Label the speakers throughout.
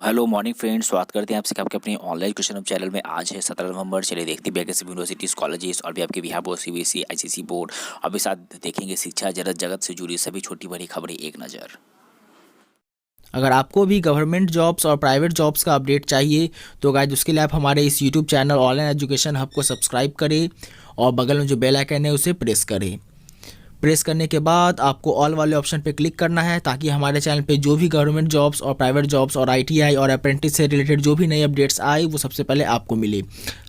Speaker 1: Hello morning friends, स्वागत करते हैं आपसे आपके अपने ऑनलाइन क्वेश्चन अब चैनल में। आज है 17 नवंबर। चलिए देखते हैं कैसे यूनिवर्सिटीज़, कॉलेजेस और भी आपके Bihar board, CBSE, ICSE board और भी साथ देखेंगे शिक्षा जगत से जुड़ी सभी छोटी बड़ी खबरें एक नज़र।
Speaker 2: अगर आपको भी गवर्नमेंट जॉब्स और प्राइवेट जॉब्स का अपडेट चाहिए तो गाइज उसके लिए आप हमारे इस YouTube channel online education hub को सब्सक्राइब करें और बगल में जो बेल आइकन है उसे प्रेस करें। प्रेस करने के बाद आपको ऑल वाले ऑप्शन पे क्लिक करना है ताकि हमारे चैनल पे जो भी गवर्नमेंट जॉब्स और प्राइवेट जॉब्स और आईटीआई और अप्रेंटिस से रिलेटेड जो भी नए अपडेट्स आए वो सबसे पहले आपको मिले।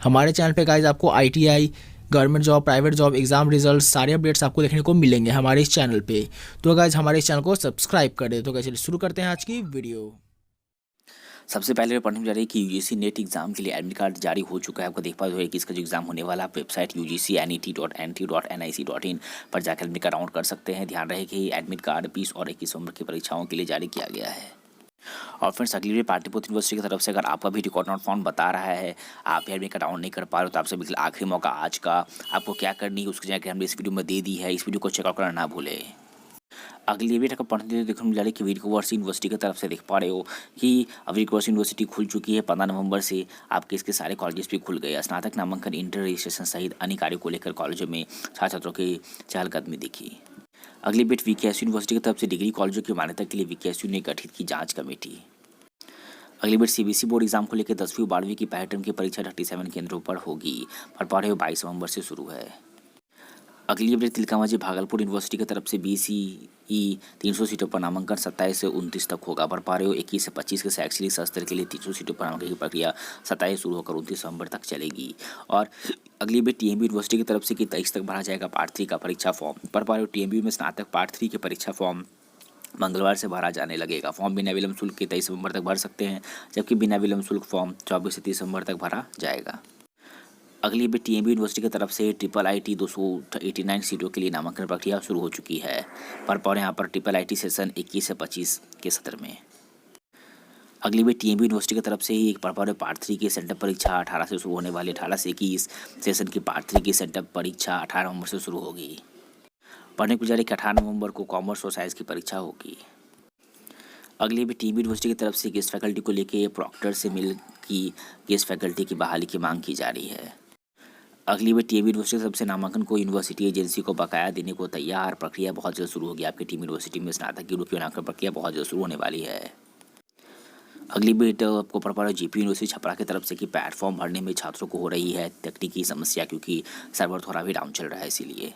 Speaker 2: हमारे चैनल पे गाइज आपको ITI, government job, private job, exam result सारे अपडेट्स आपको देखने को मिलेंगे हमारे इस चैनल पे। तो गाइज हमारे इस चैनल को सब्सक्राइब कर दे। तो गाइज चलिए शुरू करते हैं आज की वीडियो।
Speaker 1: सबसे पहले पढ़ने में जा रही है कि यूजीसी नेट एग्जाम के लिए एडमिट कार्ड जारी हो चुका है। आपको देख पा रहे हो कि इसका जो एग्जाम होने वाला, आप वेबसाइट ugcnet.nt.nic.in पर जाकर एडमिट कार्ड डाउनलोड कर सकते हैं। ध्यान रहे कि एडमिट कार्ड 20 और 21 नवंबर की परीक्षाओं के लिए जारी किया गया है। और फ्रेंड्स, अगली बार पाटलिपुत्र यूनिवर्सिटी की तरफ से अगर आपका भी रिकॉर्ड नॉट फाउंड बता रहा है, आप एडमिट कार्ड डाउन नहीं कर पा रहे हो, तो आपसे बिल्कुल आखिरी मौका आज का। आपको क्या करनी है उसकी जानकारी हमने इस वीडियो में दे दी है। इस वीडियो को चेकआउट करना ना भूलें। अगली भी अगर पढ़ने देखने मिल जा रही है कि वीरकुंवर यूनिवर्सिटी की तरफ से देख पा रहे हो कि अब वीरकुंवर यूनिवर्सिटी खुल चुकी है। 15 नवंबर से आपके इसके सारे कॉलेजेस भी खुल गए। स्नातक नामांकन, इंटर रजिस्ट्रेशन सहित अन्य कार्यों को लेकर कॉलेजों में छात्र छात्रों की चहलकदमी दिखी। अगली बेट वीकेएसयू यूनिवर्सिटी की तरफ से डिग्री कॉलेजों की मान्यता के लिए वीकेएसयू ने गठित की जांच कमेटी। अगली बार सीबीएसई बोर्ड एग्जाम को लेकर 10वीं और 12वीं की पहले टर्म की परीक्षा 37 केंद्रों पर होगी। पढ़े 22 नवंबर से शुरू है। अगली अपडेट तिलकामाझी भागलपुर यूनिवर्सिटी की तरफ से बीसीई 300 सीटों पर नामांकन 27 से 29 तक होगा। पर पा रहे हो 21 से 25 के शैक्षणिक सत्र के लिए 300 सीटों पर नामांकन की प्रक्रिया 27 शुरू होकर 29 नवंबर तक चलेगी। और अगली बार टीएमबी यूनिवर्सिटी की तरफ से कि 23 तक भरा जाएगा पार्ट 3 का परीक्षा फॉर्म। पर पा रहे हो टीएमबी में स्नातक पार्ट 3 के परीक्षा फॉर्म मंगलवार से भरा जाने लगेगा। फॉर्म बिना विलंब शुल्क के 23 नवंबर तक भर सकते हैं, जबकि बिना विलंब शुल्क फॉर्म 24 से 30 नवंबर तक भरा जाएगा। अगली भी टीएमबी यूनिवर्सिटी की तरफ से ट्रिपल आईटी 289 सीटों के लिए नामांकन प्रक्रिया शुरू हो चुकी है। पर यहाँ पर ट्रिपल आईटी सेशन 21 से 25 के सत्र में। अगली भी टीएमबी यूनिवर्सिटी की तरफ से ही एक पार्ट 3 की सेंटअप परीक्षा 18 से शुरू होने वाली। 18 से 21 सेशन की पार्ट 3 की सेंटअप परीक्षा 18 नवंबर से शुरू होगी। पढ़ने की गुजारी 18 नवंबर को कॉमर्स और साइंस की परीक्षा होगी। अगली भी टीएमबी यूनिवर्सिटी की तरफ से गेस्ट फैकल्टी को लेकर प्रॉक्टर से मिल की गेस्ट फैकल्टी की बहाली की मांग की जा रही है। अगली बार टीएमबी यूनिवर्सिटी सबसे नामांकन को यूनिवर्सिटी एजेंसी को बकाया देने को तैयार। प्रक्रिया बहुत जल्द शुरू होगी। आपकी टीम यूनिवर्सिटी में स्नातक की रूप नामांकन प्रक्रिया बहुत जल्द शुरू होने वाली है। अगली बेट आपको पढ़ पा रहा है जीपी यूनिवर्सिटी छपरा की तरफ से कि प्लेटफॉर्म भरने में छात्रों को हो रही है तकनीकी समस्या, क्योंकि सर्वर थोड़ा भी डाउन चल रहा है, इसीलिए।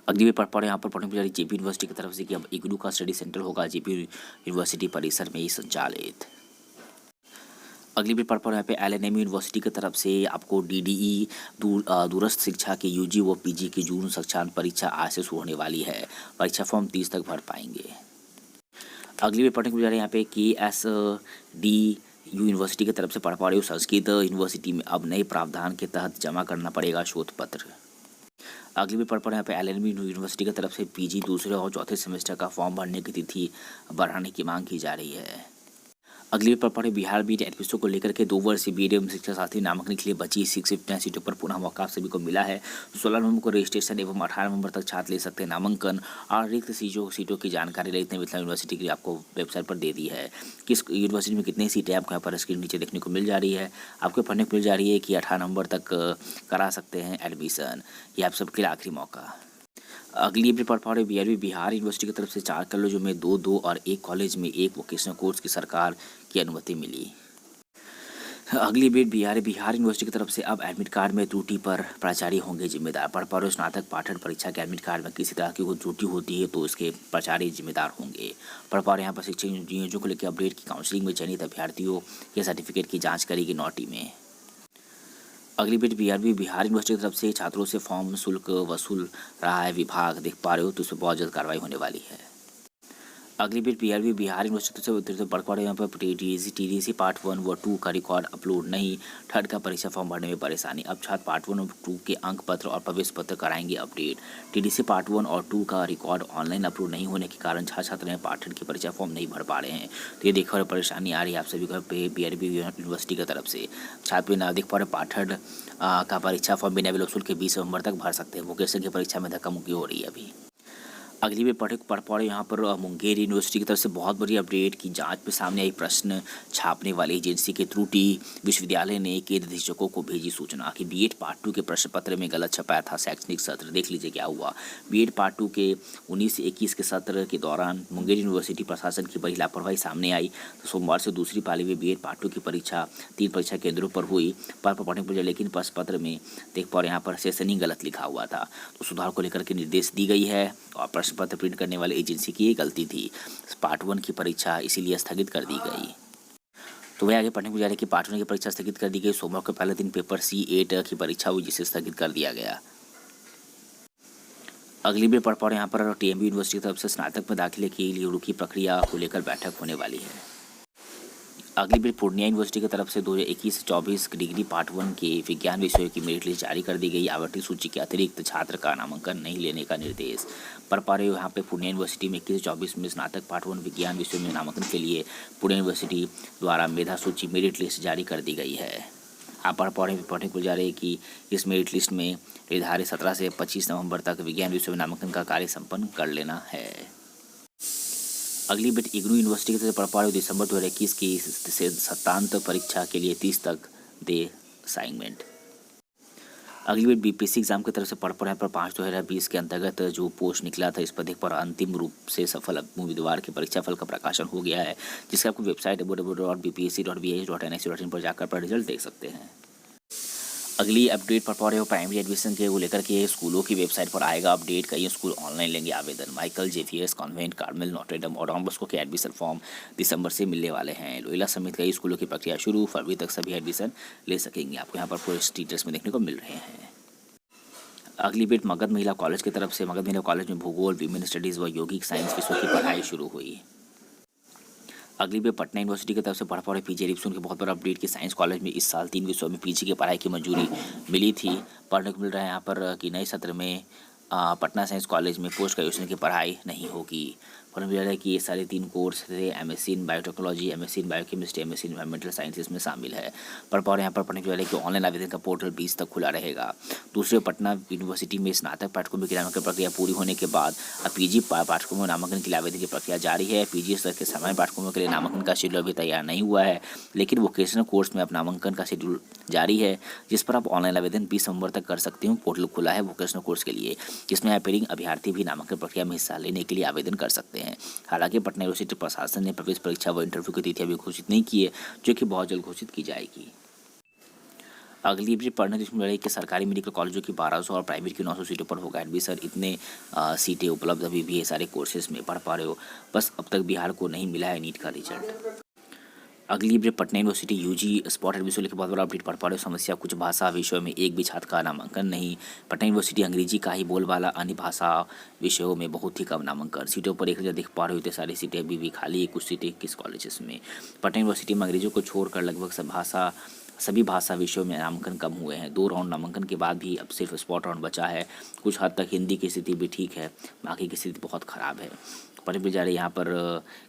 Speaker 1: अगली बार पढ़ पा रहे यहाँ पर पढ़ने की जेपी यूनिवर्सिटी की तरफ से कि अब इग्नू का स्टडी सेंटर होगा जेपी यूनिवर्सिटी परिसर में ही संचालित। अगली भी पढ़ पढ़ यहाँ पे एलएनएम यूनिवर्सिटी की तरफ से आपको डीडीई दूरस्थ शिक्षा के यूजी व पीजी की जून कक्षा परीक्षा आज से शुरू होने वाली है। परीक्षा फॉर्म 30 तक भर पाएंगे। अगली भी पढ़ने को जा रहे हैं यहाँ पे KSDU यूनिवर्सिटी की तरफ से पढ़ पा रहे हो संस्कृत यूनिवर्सिटी में अब नए प्रावधान के तहत जमा करना पड़ेगा शोध पत्र। अगली भी पढ़ पढ़े यहाँ पे एलएनएम यूनिवर्सिटी की तरफ से पीजी दूसरे और चौथे सेमेस्टर का फॉर्म भरने की तिथि बढ़ाने की मांग की जा रही है। अगली पर पढ़े बिहार बीट एडमिशन को लेकर के 2 वर्षीय बीएड एवं शिक्षा साथी नामांकन के लिए बची 659 सीटों पर पुनः मौका सभी को मिला है। 16 नवंबर को रजिस्ट्रेशन एवं 18 नवंबर तक छात्र ले सकते हैं नामांकन। और रिक्त सीटों की जानकारी ललित मिथिला यूनिवर्सिटी की आपको वेबसाइट पर दे दी है। किस यूनिवर्सिटी में कितनी सीटें आपको यहाँ पर स्क्रीन नीचे देखने को मिल जा रही है। आपको पढ़ने को मिल जा रही है कि 18 नवंबर तक करा सकते हैं एडमिशन। ये आप सबके लिए आखिरी मौका। अगली भी पढ़ पा रहे बिहार यूनिवर्सिटी की तरफ से 4 कॉलेजों में 2 और 1 कॉलेज में 1 वोकेशनल कोर्स की सरकार की अनुमति मिली। अगली बेट बिहार यूनिवर्सिटी की तरफ से अब एडमिट कार्ड में त्रुटि पर प्राचार्य होंगे जिम्मेदार। पढ़ पा रहे स्नातक पाठन परीक्षा के एडमिट कार्ड में किसी तरह की कोई त्रुटि होती है तो इसके प्राचार्य जिम्मेदार होंगे। पढ़ पा रहे यहाँ पर शिक्षक नियोजन को लेकर अपडेट की काउंसलिंग में चयनित अभ्यर्थियों के सर्टिफिकेट की जाँच करेगी 9 टीमें। अगली बेट बिहार यूनिवर्सिटी की तरफ से छात्रों से फॉर्म शुल्क वसूल रहा है विभाग। देख पा रहे हो तो इसमें बहुत जल्द कार्रवाई होने वाली है। अगली बेट बिहार यूनिवर्सिटी से पढ़ पा रहे यहाँ पर टीडीसी पार्ट 1 व 2 का रिकॉर्ड अपलोड नहीं। थर्ड का परीक्षा फॉर्म भरने में परेशानी। अब छात्र पार्ट 1 और 2 के अंक पत्र और प्रवेश पत्र कराएंगे अपडेट। टीडीसी पार्ट 1 और 2 का रिकॉर्ड ऑनलाइन अपलोड नहीं होने के कारण छात्र पार्ट 3 की परीक्षा फॉर्म नहीं भर पा रहे हैं। तो ये देखकर परेशानी आ रही है आप सभी को बिहार यूनिवर्सिटी की तरफ से। छात्र ना देख पा रहे पार्ट 3 का परीक्षा फॉर्म बिना विलंब शुल्क के 20 नवंबर तक भर सकते हैं। वोकेशनल की परीक्षा में धक्का मुक्की हो रही है अभी। अगली भी पढ़ पड़े यहाँ पर मुंगेर यूनिवर्सिटी की तरफ से बहुत बड़ी अपडेट की जांच में सामने आई प्रश्न छापने वाली एजेंसी की त्रुटि। विश्वविद्यालय ने केंद्र निदेशकों को भेजी सूचना कि बीएड पार्ट 2 के प्रश्न पत्र में गलत छपाया था शैक्षणिक सत्र। देख लीजिए क्या हुआ। बीएड पार्ट 2 के 19 से 21 के सत्र के दौरान मुंगेर यूनिवर्सिटी प्रशासन की बड़ी लापरवाही सामने आई। तो सोमवार से दूसरी पाली में बीएड पार्ट 2 की परीक्षा 3 परीक्षा केंद्रों पर हुई पर पढ़ने पर, लेकिन प्रश्न पत्र में देख पा रहे यहाँ पर सेशनिंग गलत लिखा हुआ था। तो सुधार को लेकर के निर्देश दी गई है और प्रश्न पत्र प्रिंट करने वाली एजेंसी की ये गलती थी। पार्ट 1 की परीक्षा इसीलिए स्थगित कर दी गई। तो वह आगे पढ़ने को जा रहे कि पार्ट 1 की परीक्षा स्थगित कर दी गई। सोमवार को पहले दिन पेपर C8 की परीक्षा हुई जिसे स्थगित कर दिया गया। अगली भी पढ़ पा रहे यहाँ पर TMB यूनिवर्सिटी की तरफ से स्नातक में दाखिले के लिए रुकी प्रक्रिया को लेकर बैठक होने वाली है। अगली भी पूर्णिया यूनिवर्सिटी की तरफ से 2021 से 24 डिग्री पार्ट 1 के विज्ञान विषयों की मेरिट लिस्ट जारी कर दी गई। आवंटित सूची के अतिरिक्त छात्र का नामांकन नहीं लेने का निर्देश। पढ़ पा रहे हो यहाँ पे पूर्णिया यूनिवर्सिटी में 21 से 24 में स्नातक पार्ट 1 विज्ञान विषयों में नामांकन के लिए पूर्णिया यूनिवर्सिटी द्वारा मेधा सूची मेरिट लिस्ट जारी कर दी गई है। आप पढ़ने को जा रहे हैं कि इस मेरिट लिस्ट में निर्धारित 17 से 25 नवंबर तक विज्ञान विषयों में नामांकन का कार्य संपन्न कर लेना है। अगली बिट इग्नू यूनिवर्सिटी से पढ़ पा रहे हो दिसंबर 2021 की सत्रांत परीक्षा के लिए 30 तक दे असाइनमेंट। अगली बिट BPSC एग्जाम की तरफ से पढ़ पड़े पर 5/2020 के अंतर्गत जो पोस्ट निकला था इस पद पर अंतिम रूप से सफल उम्मीदवार के परीक्षा फल का प्रकाशन हो गया है, जिसका आपको वेबसाइट www.bpsc.bih.nic.in पर जाकर पर रिजल्ट देख सकते हैं। अगली अपडेट पढ़ पा रहे हो प्राइमरी एडमिशन के वो लेकर के स्कूलों की वेबसाइट पर आएगा अपडेट। कई स्कूल ऑनलाइन लेंगे आवेदन। माइकल जेवियर्स कॉन्वेंट, कार्मेल, नॉटरडेम और डॉन बॉस्को के एडमिशन फॉर्म दिसंबर से मिलने वाले हैं। लोयोला समेत कई स्कूलों की प्रक्रिया शुरू। फरवरी तक सभी एडमिशन ले सकेंगे। आपको यहाँ पर पूरे डिटेल्स में देखने को मिल रहे हैं। अगली बेट मगध महिला कॉलेज की तरफ से मगध महिला कॉलेज में भूगोल, विमेन स्टडीज़ व यौगिक साइंस विषयों की पढ़ाई शुरू हुई। अगली बार पटना यूनिवर्सिटी की तरफ से पढ़ पा रहे पीजी एडमिशन की बहुत बड़ा अपडेट कि साइंस कॉलेज में इस साल 3 विषयों में पीजी की पढ़ाई की मंजूरी मिली थी। पढ़ने को मिल रहा है यहाँ पर कि नए सत्र में पटना साइंस कॉलेज में पोस्ट ग्रेजुएशन की पढ़ाई नहीं होगी। पढ़ने मिल रहा है कि ये सारे 3 कोर्स थे MSc इन बायोटेक्नोलॉजी, MSc इन बायोकेमिस्ट्री, MSc इन्वायरमेंटल साइंसेस में शामिल है। पढ़ पा रहे यहाँ पर पढ़ने को मिल रहा है कि ऑनलाइन आवेदन का पोर्टल 20 तक खुला रहेगा। दूसरे पटना यूनिवर्सिटी में स्नातक पाठ्यक्रम की नामांकन प्रक्रिया पूरी होने के बाद अब पीजी पाठ्यक्रमों में नामांकन के लिए आवेदन की प्रक्रिया जारी है। पीजी स्तर के सामान्य पाठ्यक्रमों के लिए नामांकन का शेड्यूल अभी तैयार नहीं हुआ है, लेकिन वोकेशनल कोर्स में अब नामांकन का शेड्यूल जारी है, जिस पर आप ऑनलाइन आवेदन 20 नवंबर तक कर सकते हो। पोर्टल खुला है वोकेशनल कोर्स के लिए, जिसमें अपेयरिंग अभ्यर्थी भी नामांकन प्रक्रिया में हिस्सा लेने के लिए आवेदन कर सकते हैं। हालांकि पटना यूनिवर्सिटी प्रशासन ने प्रवेश परीक्षा व इंटरव्यू की तिथि अभी घोषित नहीं की है, जो कि बहुत जल्द घोषित की जाएगी। अगली भी पढ़ने मिल रही कि सरकारी मेडिकल कॉलेजों की 1200 और प्राइवेट की 900 सीटों पर होगा एडमिशन। इतने सीटें उपलब्ध अभी भी है सारे कोर्सेज में। पढ़ पा रहे हो, बस अब तक बिहार को नहीं मिला है नीट का रिजल्ट। अगली भी Patna university UG spot admission लेकर बहुत बड़ा अपडेट पढ़ पा रहे हो। समस्या कुछ भाषा विषयों में एक भी छात्र का नामांकन नहीं। पटना यूनिवर्सिटी अंग्रेजी का ही बोलबाला, अन्य भाषा विषयों में बहुत ही कम नामांकन। सीटों पर 1000 देख पा रहे हो, सारी सीटें अभी भी खाली है। कुछ सीटें किस कॉलेजेस में। पटना यूनिवर्सिटी में अंग्रेजों को छोड़कर लगभग सभी भाषा विषयों में नामांकन कम हुए हैं। 2 राउंड नामांकन के बाद भी अब सिर्फ स्पॉट राउंड बचा है। कुछ हद तक हिंदी की स्थिति भी ठीक है, बाकी की स्थिति बहुत ख़राब है। पढ़े भी जा रहे यहाँ पर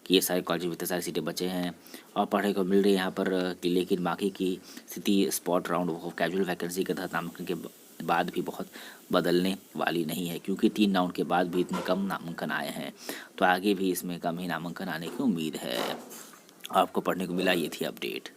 Speaker 1: कि ये सारे कॉलेज में इतने सारे सीटें बचे हैं और पढ़ने को मिल रही है यहाँ पर कि लेकिन बाकी की स्थिति स्पॉट राउंड कैजुअल वैकेंसी के तहत नामांकन के बाद भी बहुत बदलने वाली नहीं है, क्योंकि 3 राउंड के बाद भी इतने कम नामांकन आए हैं, तो आगे भी इसमें कम ही नामांकन आने की उम्मीद है। आपको पढ़ने को मिला ये थी अपडेट।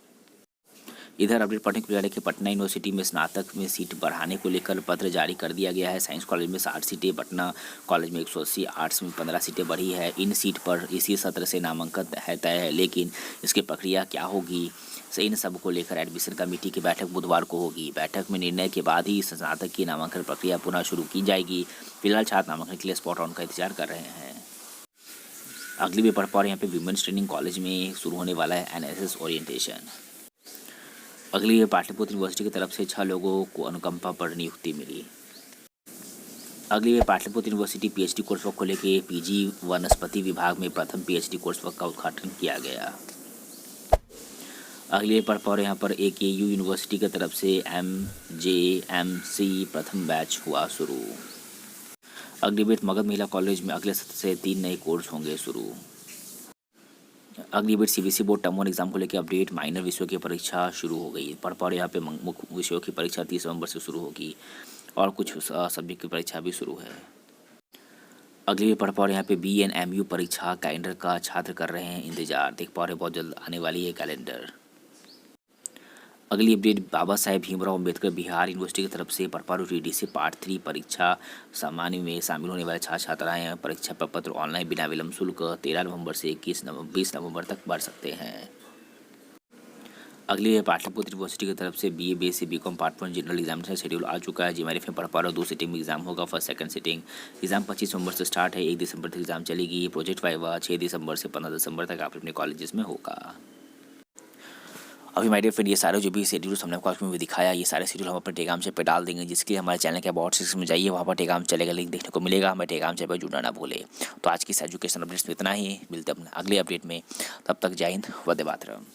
Speaker 1: इधर अपडेट पढ़ने को मिला है कि पटना यूनिवर्सिटी में स्नातक में सीट बढ़ाने को लेकर पत्र जारी कर दिया गया है। साइंस कॉलेज में 60 सीटें, पटना कॉलेज में 180, आर्ट्स में 15 सीटें बढ़ी है। इन सीट पर इसी सत्र से नामांकन तय है, लेकिन इसकी प्रक्रिया क्या होगी, इन सब को लेकर एडमिशन कमेटी की बैठक बुधवार को होगी। बैठक में निर्णय के बाद ही स्नातक की नामांकन प्रक्रिया पुनः शुरू की जाएगी। फिलहाल छात्र नामांकन के लिए स्पॉट राउंड का इंतजार कर रहे हैं। अगली भी पढ़ पा रहे हैं यहाँ पे विमेंस ट्रेनिंग कॉलेज में शुरू होने वाला है NSS ओरिएंटेशन। अगली पाटलिपुत्र यूनिवर्सिटी की तरफ से 6 लोगों को अनुकंपा पर नियुक्ति मिली। अगली Pataliputra university PhD course work को लेकर PG वनस्पति विभाग में प्रथम PhD कोर्स वर्क का उद्घाटन किया गया। अगली पढ़ पा रहे यहाँ पर AKU यूनिवर्सिटी की तरफ से MJMC प्रथम बैच हुआ शुरू। अगली बेट मगध महिला कॉलेज में अगले सत्र से 3 नए कोर्स होंगे शुरू। अगली बेट CBSE बोर्ड टर्म 1 एग्जाम को लेकर अपडेट। माइनर विषयों की परीक्षा शुरू हो गई। पढ़ पा रहे यहाँ पे मुख्य विषयों की परीक्षा 30 नवंबर से शुरू होगी और कुछ सब्जेक्ट की परीक्षा भी शुरू है। अगली पढ़ पा रहे हैं यहाँ पे BNMU परीक्षा कैलेंडर का छात्र कर रहे हैं इंतजार। देख पा रहे हैं बहुत जल्द आने वाली है कैलेंडर। अगली अपडेट बाबा साहेब भीमराव अम्बेडकर बिहार यूनिवर्सिटी की तरफ से पढ़ पा रहे TDC पार्ट 3 परीक्षा सामान्य में शामिल होने वाले छात्र छात्राएं परीक्षा प्रपत्र ऑनलाइन बिना विलंब शुल्क 13 नवंबर से 20 नवंबर तक भर सकते हैं। अगली है पाटलिपुत्र यूनिवर्सिटी की तरफ से BA BSc BCom part 1 general examination schedule आ चुका है। GMRF में पढ़ पा रहे 2 सिटिंग में एग्जाम होगा। फर्स्ट सेकंड सिटिंग एग्जाम 25 नवंबर से स्टार्ट है, 1 दिसंबर तक एग्जाम चलेगी। प्रोजेक्ट वाइवा 6 दिसंबर से 15 दिसंबर तक आप अपने कॉलेजेस में होगा। अभी मेरे फ्रेंड ये सारे जो भी शेड्यूल्स हमने आपको में दिखाया, ये सारे शेड्यूल हम अपने टेलीग्राम से पे डाल देंगे, जिसके लिए हमारे चैनल के अबाउट सेक्शन में जाइए, वहाँ पर टेलीग्राम चलेगा, लिंक देखने को मिलेगा। हमारे टेलीग्राम चैनल पर जुड़ना ना भूले। तो आज की इस एजुकेशन अपडेट्स में इतना ही, मिलते हैं अगले अपडेट में। तब तक जय हिंद, वंदे मातरम।